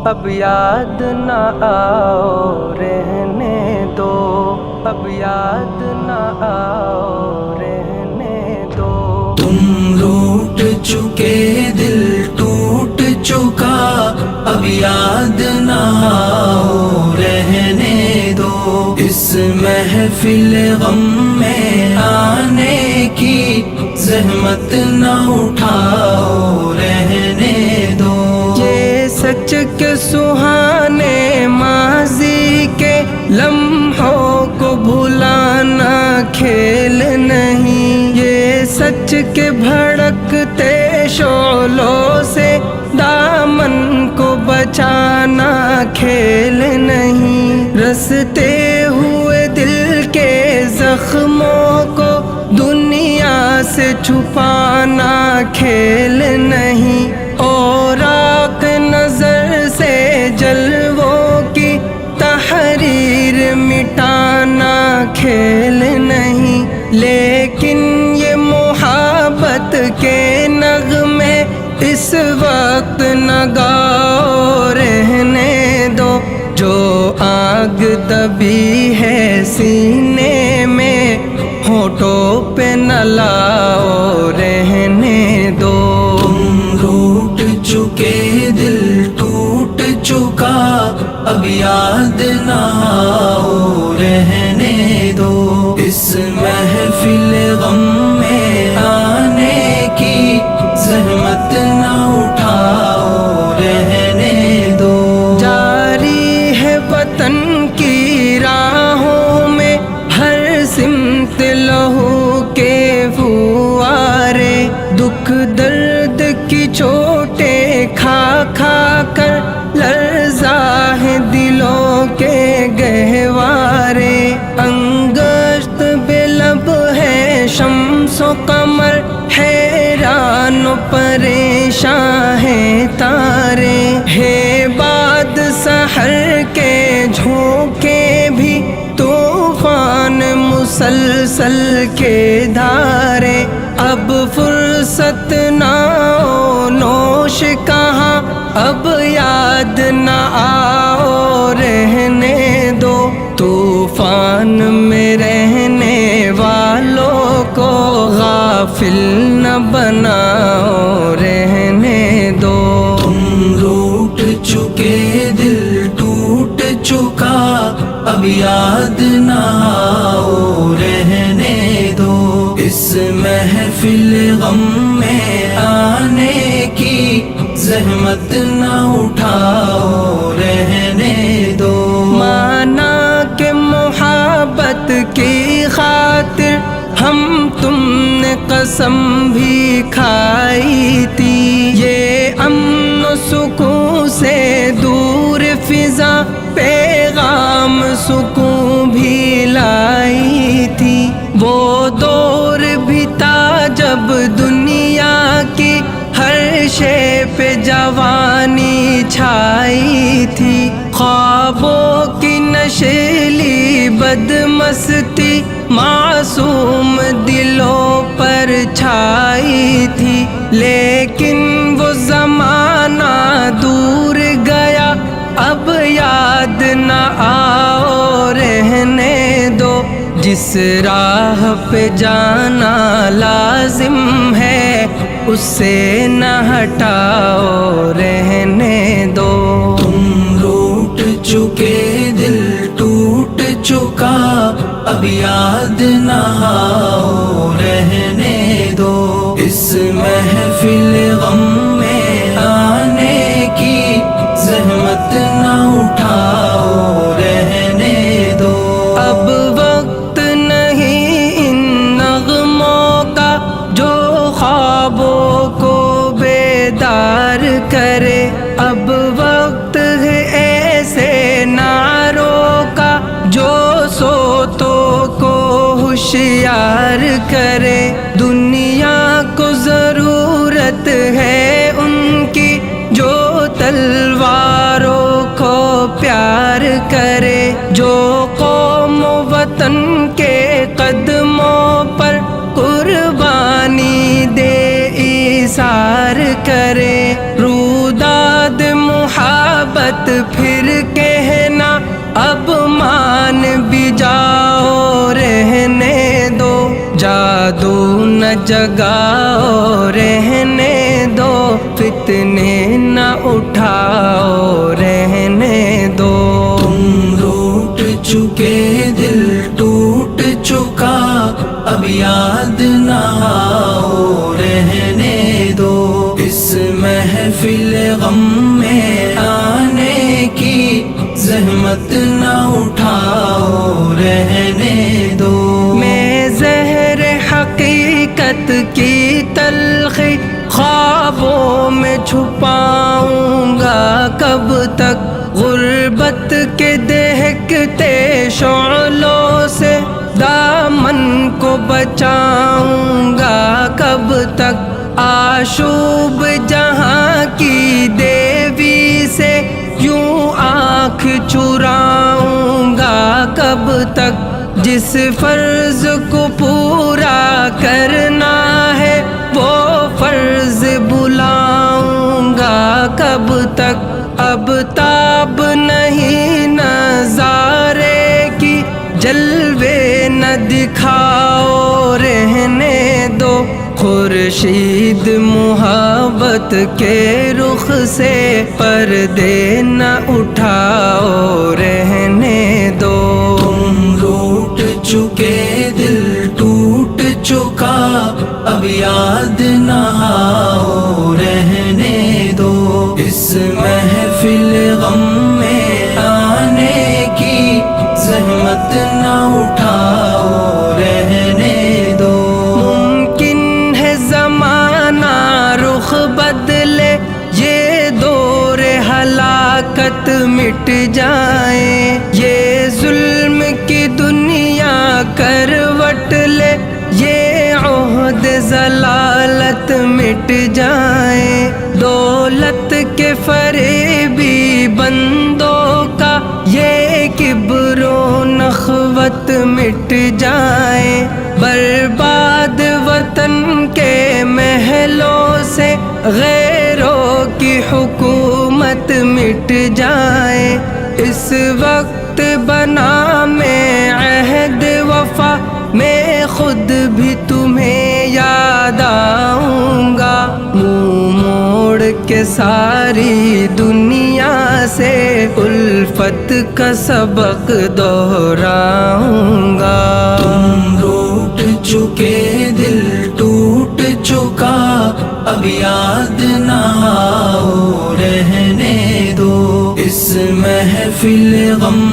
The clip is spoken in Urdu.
اب یاد نہ آؤ رہنے دو، اب یاد نہ آؤ رہنے دو۔ تم روٹ چکے دل ٹوٹ چکا، اب یاد نہ آؤ رہنے دو۔ اس محفل غم میں آنے کی زحمت نہ اٹھاؤ رہنے دو۔ یہ سچ کے سہانے ماضی کے لمحوں کو بھلانا کھیل نہیں، یہ سچ کے بھڑکتے شعلوں سے دامن کو بچانا کھیل نہیں۔ رستے ہوئے دل کے زخموں کو دنیا سے چھپانا کھیل نہیں، اور آنکھ نظر سے جلووں کی تحریر مٹانا کھیل نہیں۔ لیکن یہ محبت کے نغمے اس وقت نہ گاؤ رہنے دو، جو آگ دبی ہے سینے میں ہونٹوں پہ نہ لاؤ رہنے دو۔ تم روٹ چکے دل ٹوٹ چکا، اب یاد نہ آؤ رہنے دو۔ اس محفل غم میں آنے کی زحمت نہ اٹھاؤ رہنے دو۔ جاری ہے وطن کی راہوں میں ہر سمت لہو کے فوارے، دکھ درد کی چوٹیں کھا کھا کر لرزا ہے دلوں کے گہوارے۔ انگشت بے لب ہے شمس و قمر، حیران و پریشاں ہیں تارے، ہے باد سحر کے جھونکے بھی طوفان مسلسل کے دھارے۔ اب فرصت نہ نوش کہاں، اب یاد نہ آؤ رہنے دو۔ طوفان میں رہنے والوں کو غافل نہ بناؤ رہنے دو۔ تم روٹ چکے دل ٹوٹ چکا، اب یاد نہ آؤ رہنے دو۔ اس محفل غم میں آنے کی زحمت نہ اٹھاؤ رہنے دو۔ مانا کہ محبت کی خاطر ہم تم نے قسم بھی کھائی تھی، یہ امن و سکون سے دور فضا پیغام سکون بھی لائی تھی۔ وہ دور بھی تھا جب دنیا کی ہر شے پہ جوانی چھائی تھی، خوابوں کی نشیلی بدمستی معصوم دلوں پر چھائی تھی۔ لیکن وہ زمانہ دور گیا، اب یاد نہ آؤ رہنے دو۔ جس راہ پہ جانا لازم ہے اس سے نہ ہٹاؤ رہنے دو۔ تم روٹ چکے دل ٹوٹ چکا، اب یاد نہ آؤ رہنے دو۔ اس محفل غم میں آنے کی زحمت نہ اٹھاؤ رہنے دو۔ اب وقت نہیں ان نغموں کا جو خوابوں کو بیدار کرے، اب وقت ہے ایسے نعروں کا جو سوتوں کو ہوشیار کرے۔ دنیا کو ضرورت ہے کرے روداد محبت پھر کہنا اب مان بھی جاؤ رہنے دو جادو نہ جگاؤ رہنے دو فتنے نہ اٹھاؤ رہنے دو تم روٹ چکے دل ٹوٹ چکا اب یاد نہ آؤ رہنے دو اس محفل غم میں آنے کی زحمت نہ اٹھاؤ رہنے دو میں زہر حقیقت کی تلخی خوابوں میں چھپاؤں گا کب تک غربت کے دہکتے شعلوں سے دامن کو بچاؤں گا کب تک آشوب جہاں کی دیوی سے یوں آنکھ چراؤں گا کب تک جس فرض کو پورا کرنا ہے وہ فرض بلاؤں گا کب تک اب تاب نہیں نظارے کی جلوے نہ دکھاؤ رہنے دو خورشید محبت کے رخ سے پردے نہ اٹھاؤ رہنے دو تم روٹ چکے دل ٹوٹ چکا اب یاد نہ آؤ رہنے دو اس محفل غم میں آنے کی زحمت نہ اٹھاؤ رہنے دو ممکن ہے زمانہ رخ بدلے یہ دور ہلاکت مٹ جائے یہ ظلم کی دنیا کروٹ لے یہ عہد ضلالت مٹ جائے دولت کے فریبی بندوں کا یہ کبر و نخوت مٹ جائے برباد وطن کے محلوں سے غیروں کی حکومت مٹ جائے اس وقت بنا میں عہد وفا میں خود بھی تمہیں یاد آؤں گا منہ موڑ کے ساری دنیا سے الفت کا سبق دہراؤں گا تم روٹ چکے دل ٹوٹ چکا اب یاد نہ آؤ رہنے دو اس محفل غم